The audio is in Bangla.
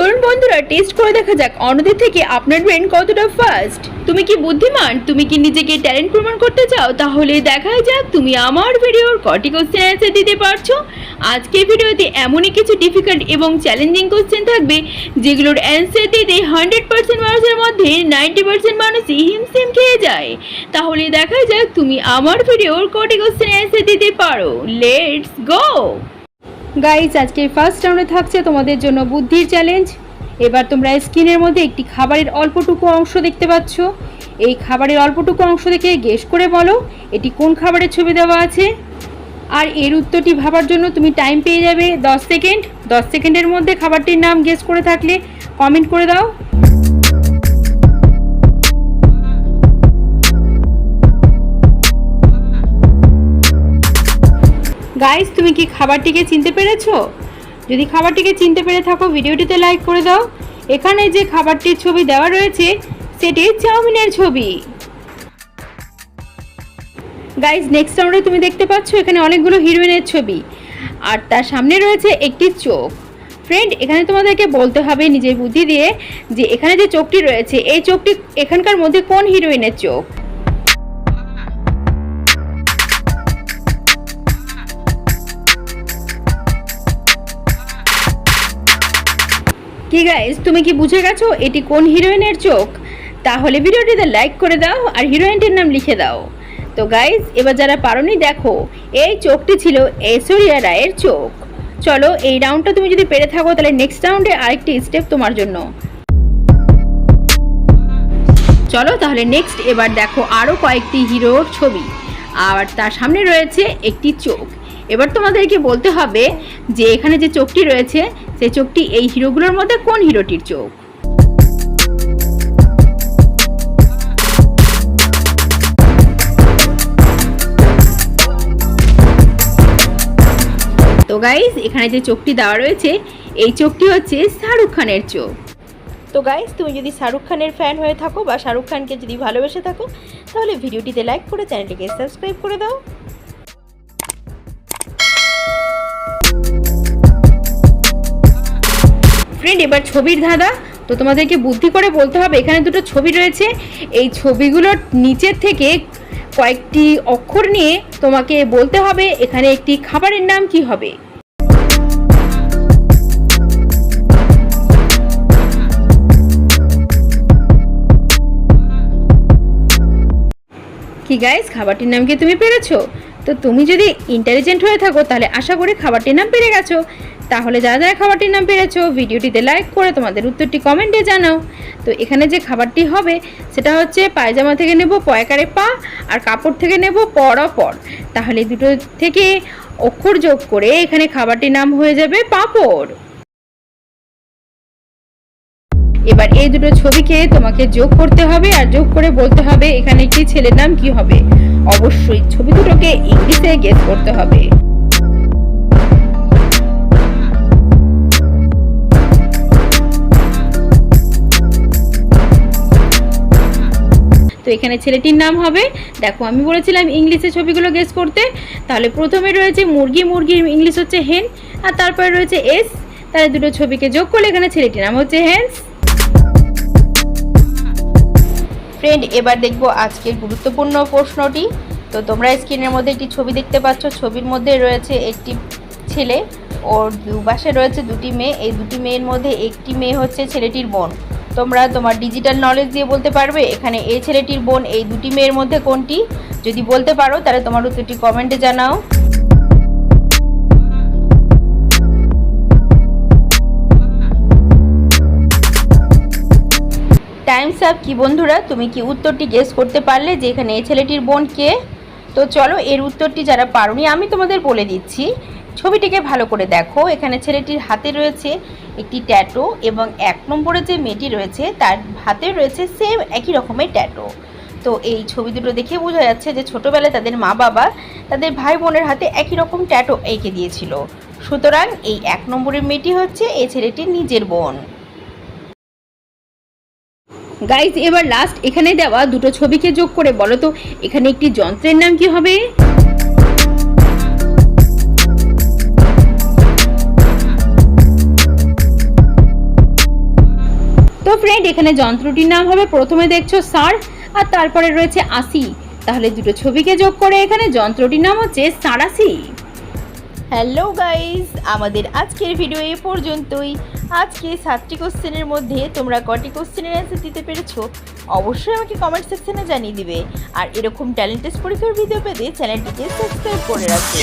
চলুন বন্ধুরা টেস্ট করে দেখা যাক অন্যদের থেকে আপনার ব্রেন কতটা ফাস্ট। তুমি কি বুদ্ধিমান? তুমি কি নিজেকে ট্যালেন্ট প্রমাণ করতে চাও? তাহলে দেখাই যাক তুমি আমার ভিডিওর কটি কোশ্চেন অ্যান্সার দিতে পারছো। আজকের ভিডিওতে এমনই কিছু ডিফিকাল্ট এবং চ্যালেঞ্জিং কোশ্চেন থাকবে যেগুলোর অ্যান্সার দিতে 100% মানুষের মধ্যে 90% মানুষই হিমশিম খেয়ে যায়। তাহলে দেখাই যাক তুমি আমার ভিডিওর কটি কোশ্চেন অ্যান্সার দিতে পারো। Let's go guys. আজকে ফার্স্ট রাউন্ডে থাকছে তোমাদের জন্য বুদ্ধির চ্যালেঞ্জ। এবার তোমরা স্ক্রিনের মধ্যে একটি খাবারের অল্পটুকু অংশ দেখতে পাচ্ছ। এই খাবারের অল্পটুকু অংশ দেখে গেস করে বলো এটি কোন খাবারের ছবি দেওয়া আছে। আর এর উত্তরটি ভাবার জন্য তুমি টাইম পেয়ে যাবে 10 সেকেন্ড। 10 সেকেন্ডের মধ্যে খাবারটির নাম গেস করে থাকলে কমেন্ট করে দাও। গাইস, তুমি কি খাবারটিকে চিনতে পেরেছো? যদি খাবারটিকে চিনতে পেরে থাকো ভিডিওটিতে লাইক করে দাও। এখানে যে খাবারটির ছবি দেওয়া রয়েছে সেটি চাউমিনের ছবি। গাইস, নেক্সট রাউন্ডে তুমি দেখতে পাচ্ছ এখানে অনেকগুলো হিরোইনের ছবি আর তার সামনে রয়েছে একটি চোখ। ফ্রেন্ড, এখানে তোমাদেরকে বলতে হবে নিজের বুদ্ধি দিয়ে যে এখানে যে চোখটি রয়েছে এই চোখটি এখানকার মধ্যে কোন হিরোইনের চোখ। কি গাইস, তুমি কি বুঝে গেছো এটি কোন হিরোইনের চোখ? তাহলে ভিডিওটিতে লাইক করে দাও আর হিরোইনটির নাম লিখে দাও। তো গাইস, এবার যারা পারোনি দেখো এই চোখটি ছিল ঐশ্বরিয়া রায়ের চোখ। চলো, এই রাউন্ডটা তুমি যদি পেরে থাকো তাহলে নেক্সট রাউন্ডে আরেকটি স্টেপ তোমার জন্য। চলো তাহলে নেক্সট এবার দেখো আরও কয়েকটি হিরোর ছবি আর তার সামনে রয়েছে একটি চোখ। এবার তোমাদেরকে বলতে হবে যে এখানে যে চোখটি রয়েছে সেই চোখটি এই হিরোগুলোর মধ্যে কোন হিরোটির চোখ। তো গাইস, এখানে যে চোখটি দেওয়া রয়েছে এই চোখটি হচ্ছে শাহরুখ খানের চোখ। তো গাইস, তুমি যদি শাহরুখ খানের ফ্যান হয়ে থাকো বা শাহরুখ খানকে যদি ভালোবেসে থাকো তাহলে ভিডিওটিতে লাইক করে চ্যানেলটিকে সাবস্ক্রাইব করে দাও। ফ্রেন্ড, এবার ছবির ধাঁধা। তো তোমাদেরকে বুদ্ধি করে বলতে হবে এখানে দুটো ছবি রয়েছে, এই ছবিগুলোর নিচের থেকে কয়েকটি অক্ষর নিয়ে তোমাকে বলতে হবে এখানে একটি খাবারের নাম কি হবে। কি গাইস, খাবারটির নাম কি তুমি পেরেছো? তো তুমি যদি ইন্টেলিজেন্ট হয়ে থাকো তাহলে আশা করি খাবারটির নাম পেরে গেছো। তাহলে যারা যারা খাবারটির নাম পেরেছো ভিডিওটিতে লাইক করে তোমাদের উত্তরটি কমেন্টে জানাও। তো এখানে যে খাবারটি হবে সেটা হচ্ছে পায়জামা থেকে নেব পয়াকারে পা আর কাপড় থেকে নেব পর। তাহলে দুটো থেকে অক্ষর যোগ করে এখানে খাবারটির নাম হয়ে যাবে পাঁপড়। এবার এই দুটো ছবিকে তোমাকে যোগ করতে হবে আর যোগ করে বলতে হবে এখানে একটি ছেলের নাম কি হবে। অবশ্যই ছবি দুটোকে ইংলিশে গেস করতে হবে। তো এখানে ছেলেটির নাম হবে, দেখো আমি বলেছিলাম ইংলিশে ছবিগুলো গেস করতে। তাহলে প্রথমে রয়েছে মুরগি, মুরগির ইংলিশ হচ্ছে হেন, আর তারপরে রয়েছে এস। তাহলে দুটো ছবিকে যোগ করলে এখানে ছেলেটির নাম হচ্ছে হেন্স। ফ্রেন্ড, এবার দেখবো আজকের গুরুত্বপূর্ণ প্রশ্নটি। তো তোমরা স্ক্রিনের মধ্যে একটি ছবি দেখতে পাচ্ছ। ছবির মধ্যে রয়েছে একটি ছেলে, ওর দুপাশে রয়েছে দুটি মেয়ে। এই দুটি মেয়ের মধ্যে একটি মেয়ে হচ্ছে ছেলেটির বোন। তোমরা তোমার ডিজিটাল নলেজ দিয়ে বলতে পারবে এখানে এই ছেলেটির বোন এই দুটি মেয়ের মধ্যে কোনটি। যদি বলতে পারো তাহলে তোমার উত্তরটি কমেন্টে জানাও। Times up. কি বন্ধুরা, তুমি কি উত্তরটি গেস করতে পারলে যে এখানে এই ছেলেটির বোন কে? তো চলো এর উত্তরটি যারা পারোনি আমি তোমাদের বলে দিচ্ছি। ছবিটিকে ভালো করে দেখো। এখানে ছেলেটির হাতে রয়েছে একটি ট্যাটু এবং 1 নম্বরে যে মেয়েটি রয়েছে তার হাতে রয়েছে সেম একই রকমের ট্যাটু। তো এই ছবি দুটো দেখে বোঝা যাচ্ছে যে ছোটোবেলায় তাদের মা বাবা তাদের ভাই বোনের হাতে একই রকম ট্যাটু এঁকে দিয়েছিল। সুতরাং এই 1 নম্বরের মেয়েটি হচ্ছে এই ছেলেটির নিজের বোন। গাইজ, এবার লাস্ট এখানে দেওয়া দুটো ছবিকে যোগ করে বলো তো এখানে একটি যন্ত্রের নাম কি হবে। ফ্রেন্ড, এখানে যন্ত্রটির নাম হবে, প্রথমে দেখছো 60 আর তারপরে রয়েছে 80। তাহলে দুটো ছবিকে যোগ করে এখানে যন্ত্রটির নাম হচ্ছে 84। হ্যালো গাইস, আমাদের আজকের ভিডিও এ পর্যন্তই। আজকে 7টি কোশ্চেনের মধ্যে তোমরা কটি কোশ্চেনের অ্যান্সার দিতে পেরেছো অবশ্যই আমাকে কমেন্ট সেকশনে জানিয়ে দিবে। আর এরকম ট্যালেন্ট টেস্ট পরীক্ষার ভিডিও পেতে চ্যানেলটিকে সাবস্ক্রাইব করে রাখবে।